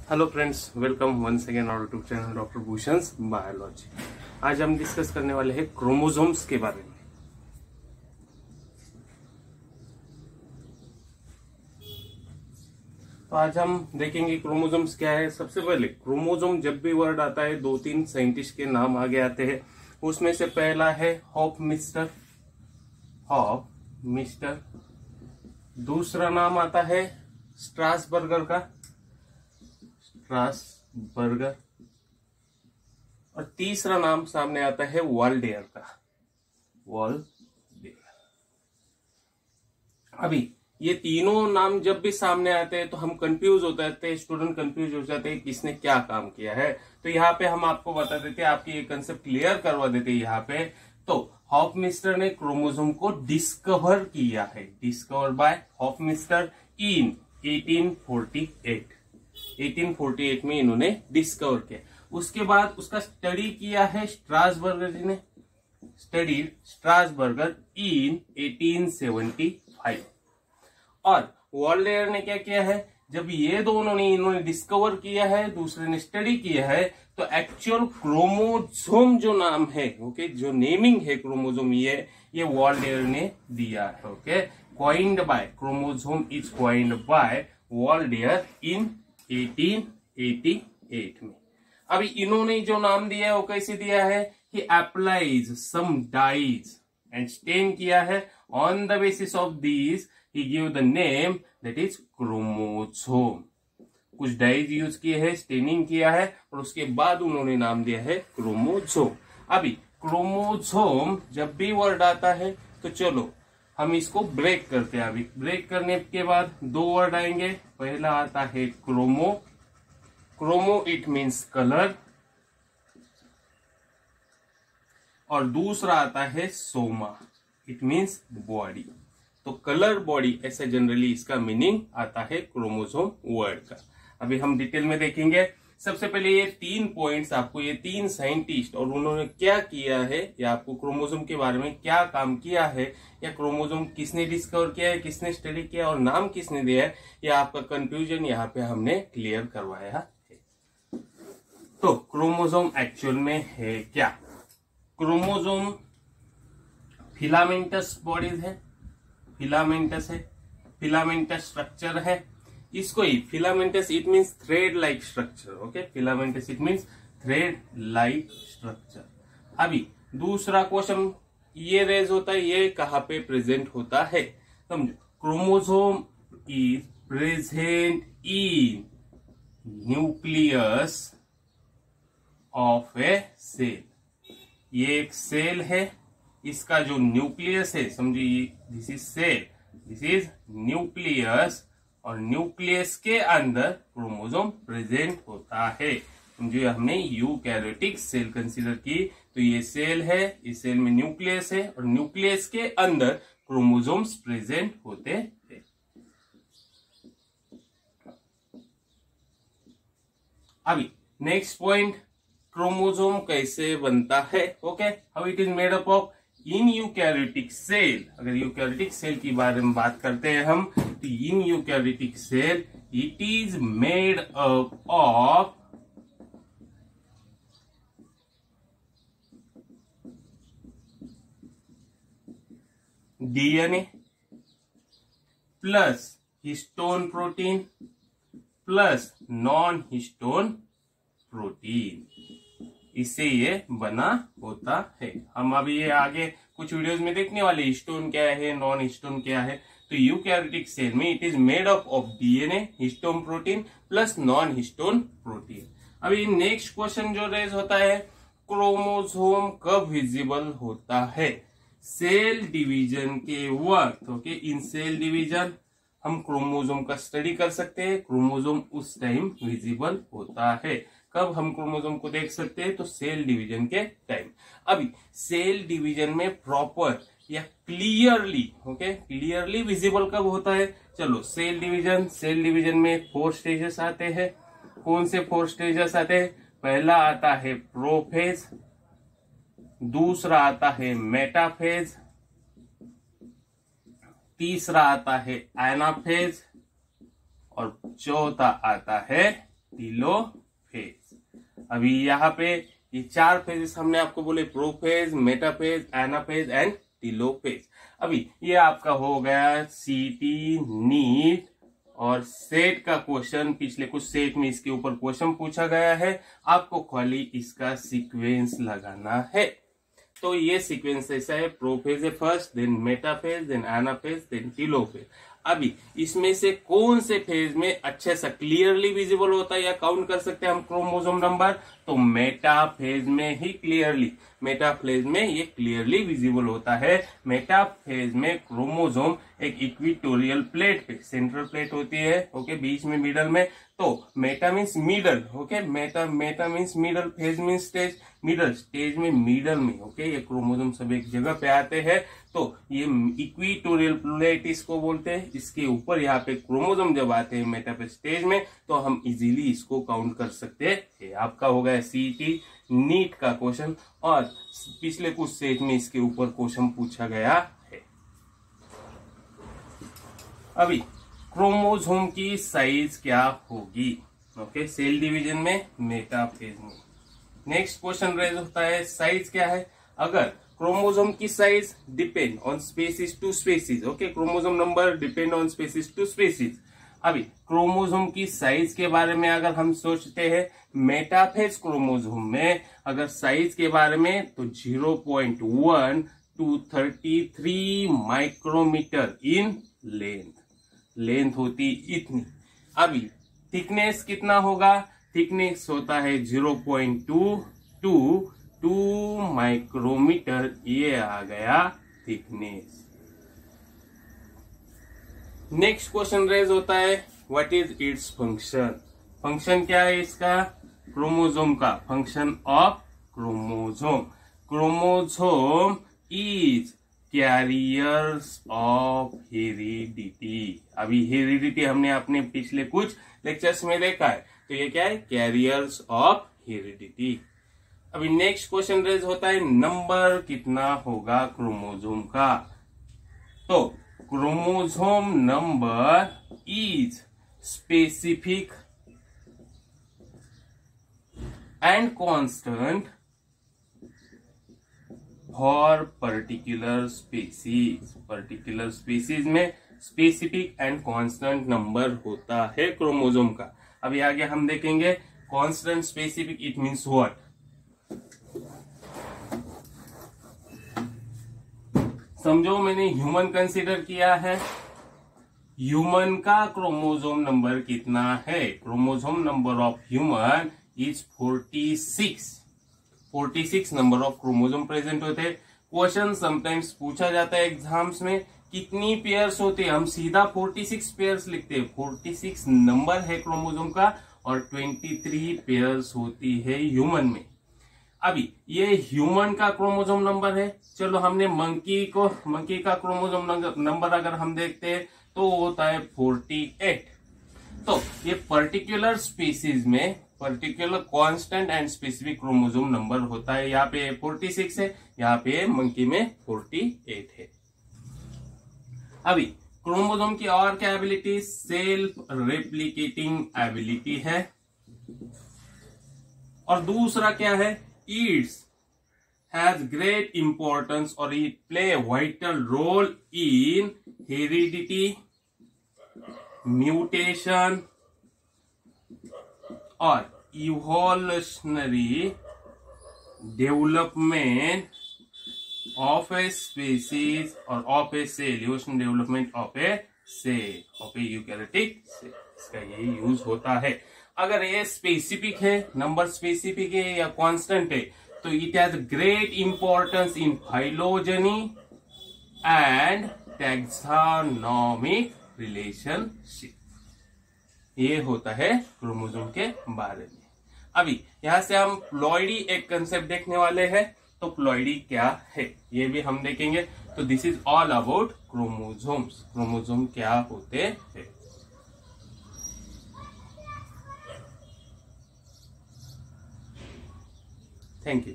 Hello friends, welcome once again our YouTube channel doctor Bhushan's biology. आज हम discuss करने वाले हैं क्रोमोसोम्स के बारे में। तो आज हम देखेंगे क्रोमोसोम्स क्या है। सबसे पहले क्रोमोसोम जब भी वर्ड आता है दो तीन साइंटिस्ट के नाम आगे आते हैं। उसमें से पहला है हॉफमिस्टर। दूसरा नाम आता है स्ट्रासबर्गर का, स्ट्रासबर्गर। और तीसरा नाम सामने आता है वाल्डेयर का, वाल्डेयर। अभी ये तीनों नाम जब भी सामने आते हैं तो हम कंफ्यूज हो जाते हैं, स्टूडेंट कंफ्यूज हो जाते हैं किसने क्या काम किया है। तो यहाँ पे हम आपको बता देते हैं, आपकी ये कंसेप्ट क्लियर करवा देते हैं यहाँ पे। तो हॉफमिस्टर ने क्रोमोसोम को डिस्कवर किया है, डिस्कवर बाय हॉफमिस्टर इन 1848 में इन्होंने डिस्कवर किया। उसके बाद उसका स्टडी किया है स्ट्रासबर्गर जी ने, स्टडीड स्ट्रासबर्गर इन 1875। और वाल्डेयर ने क्या किया है, जब ये दोनों ने इन्होंने डिस्कवर किया है, दूसरे ने स्टडी किया है, तो एक्चुअल क्रोमोसोम जो नाम है, ओके, जो नेमिंग है क्रोमोसोम ये वाल्डेयर ने दिया है। Okay, coined by, chromosome is coined by Waldeyer in 1888 में। अभी इन्होंने जो नाम दिया है वो कैसे दिया है, he applies some dyes and stain किया है। On the basis of this he give the name that is chromosome। कुछ डाइज यूज किए हैं, स्टेनिंग किया है, और उसके बाद उन्होंने नाम दिया है क्रोमोसोम। अभी क्रोमोसोम जब भी वर्ड आता है तो चलो हम इसको ब्रेक करते हैं। अभी ब्रेक करने के बाद दो वर्ड आएंगे। पहला आता है chromo, chromo it means colour, और दूसरा आता है सोमा, इट मीन्स बॉडी। तो कलर, बॉडी, ऐसे जनरली इसका मीनिंग आता है क्रोमोसोम वर्ड का। अभी हम डिटेल में देखेंगे। सबसे पहले ये तीन पॉइंट्स आपको, ये तीन साइंटिस्ट और उन्होंने क्या किया है, या आपको क्रोमोसोम के बारे में क्या काम किया है, या क्रोमोसोम किसने डिस्कवर किया है, किसने स्टडी किया और नाम किसने दिया है, या आपका कंफ्यूजन यहाँ पे हमने क्लियर करवाया है। तो क्रोमोसोम एक्चुअल में है क्या? क्रोमोसोम फिलामेंटस बॉडीज है, फिलामेंटस है, फिलामेंटस स्ट्रक्चर है। इसको ही filamentous it means thread like structure. Okay, filamentous it means thread like structure. अभी दूसरा क्वेश्चन ये रेज होता है, ये कहां पे प्रेजेंट होता है, समझो। Chromosome is present in nucleus of a cell. ये एक सेल है, इसका जो न्यूक्लियस है, समझिए this is cell, this is nucleus, और न्यूक्लियस के अंदर क्रोमोसोम प्रेजेंट होता है। समझिए हमने यूकैरियोटिक सेल कंसीडर की, तो ये सेल है, इस सेल में न्यूक्लियस है, और न्यूक्लियस के अंदर क्रोमोसोम्स प्रेजेंट होते हैं। अभी नेक्स्ट पॉइंट, क्रोमोसोम कैसे बनता है। Okay, how it is made up of in eukaryotic cell. अगर यूकैरियोटिक सेल की बारे में बात करते हैं हम, तो in eukaryotic cell it is made up of DNA plus histone protein plus non histone protein, इससे ये बना होता है। हम अभी ये आगे कुछ वीडियोस में देखने वाले, हिस्टोन क्या है, नॉन हिस्टोन क्या है। तो यूकैरियोटिक सेल में it is made up of DNA, histone protein plus non histone protein. अभी नेक्स्ट क्वेश्चन जो रेज होता है, क्रोमोसोम कब विजिबल होता है? सेल डिवीजन के वक्त। ओके, इन सेल डिवीजन हम क्रोमोसोम का स्टडी कर सकते हैं। क्रोमोसोम उस टाइम विजिबल होता है। कब हम क्रोमोसोम को देख सकते हैं? तो सेल डिवीजन के टाइम। अभी सेल डिवीजन में प्रॉपर या क्लियरली, ओके, क्लियरली विजिबल कब होता है? चलो, सेल डिवीजन में 4 स्टेजेस आते हैं। कौन से 4 स्टेजेस आते हैं? पहला आता है प्रोफेज, दूसरा आता है मेटाफेज, तीसरा आता है एनाफेज, और चौथा आता है टेलोफेज। अभी यहाँ पे ये 4 फेजेस हमने आपको बोले, prophase, metaphase, anaphase and telophase. अभी ये आपका हो गया सीटी, नीट और सेट का क्वेश्चन। पिछले कुछ सेट में इसके ऊपर क्वेश्चन पूछा गया है, आपको खाली इसका सीक्वेंस लगाना है। तो ये सीक्वेंस ऐसा है, प्रोफेज है first, then metaphase, then anaphase, then telophase. अभी इसमें से कौन से फेज में अच्छे से क्लियरली विजिबल होता है या काउंट कर सकते हैं हम क्रोमोसोम नंबर? तो मेटाफेज में ही क्लियरली, मेटाफेज में ये क्लियरली विजिबल होता है। मेटाफेज में क्रोमोसोम एक इक्विटोरियल प्लेट पे, सेंट्रल प्लेट होती है, ओके, बीच में मिडल में। तो Meta means middle, okay, Meta means middle, phase means stage, middle, stage में मिडल में, ओके। ये क्रोमोसोम सब एक जगह पे आते हैं, तो ये इक्विटोरियल प्लेट इसको बोलते हैं। इसके ऊपर यहाँ पे क्रोमोसोम जब आते हैं मेटाफेज स्टेज में, तो हम इजीली इसको काउंट कर सकते हैं। आपका हो गया सीटी नीट का क्वेश्चन, और पिछले कुछ सेट में इसके ऊपर क्वेश्चन पूछा गया है। अभी क्रोमोसोम की साइज क्या होगी? ओके, सेल डिवीजन में, मेटाफेज में। नेक्स्ट क्वेश्चन रेज होता है, साइज क्या है? अगर क्रोमोसोम की size depend on species to species, okay, chromosome number depend on species to species. अभी क्रोमोसोम की साइज के बारे में अगर हम सोचते हैं, मेटाफेज क्रोमोसोम में अगर साइज के बारे में, तो 0.1 to 33 माइक्रोमीटर इन लेंथ होती इतनी। अभी थिकनेस कितना होगा? थिकनेस होता है 0.2 to 2 माइक्रोमीटर, ये आ गया थिकनेस। नेक्स्ट क्वेश्चन रेज होता है, what is its function? Function क्या है इसका? क्रोमोसोम का function of chromosome. Chromosome is carriers of heredity. अभी हेरिडिटी हमने अपने पिछले कुछ लेक्चर्स में देखा है, तो ये क्या है? Carriers of heredity. अभी नेक्स्ट क्वेश्चन रेज होता है, नंबर कितना होगा क्रोमोसोम का? तो chromosome number is specific and constant for particular species. Particular species में स्पेसिफिक एंड कांस्टेंट नंबर होता है क्रोमोसोम का। अभी आगे हम देखेंगे constant, specific, it means what. समझो मैंने ह्यूमन कंसीडर किया है, ह्यूमन का क्रोमोसोम नंबर कितना है? Chromosome number of human is 46 number of chromosome present होते हैं। क्वेश्चन समटाइम्स पूछा जाता है एग्जाम्स में, कितनी पेयर्स होते हैं? हम सीधा 46 पेयर्स लिखते हैं। 46 नंबर है क्रोमोसोम का, और 23 पेयर्स होती है ह्यूमन में। अभी ये ह्यूमन का क्रोमोसोम नंबर है। चलो हमने मंकी का क्रोमोसोम नंबर अगर हम देखते हैं, तो होता है 48। तो ये पर्टिकुलर स्पीसीज में particular constant and specific chromosome number होता है। यहाँ पे 46 है, यहाँ पे मंकी में 48 है। अभी क्रोमोसोम की और क्या एबिलिटी? सेल्फ रेप्लिकेटिंग एबिलिटी है। और दूसरा क्या है? इट्स हैज ग्रेट इंपॉर्टेंस और it play vital role in heredity, mutation और evolutionary development of a species और of a cell, evolution development of a cell, of a eukaryotic cell, इसका यही यूज होता है। अगर ये स्पेसिफिक है, नंबर स्पेसिफिक है या कांस्टेंट है, तो it has great importance in phylogeny and taxonomic relationship. ये होता है क्रोमोसोम के बारे में। अभी यहां से हम प्लॉइडी एक कंसेप्ट देखने वाले हैं। तो प्लॉइडी क्या है ये भी हम देखेंगे। तो this is all about chromosomes. Chromosome क्या होते हैं। Thank you.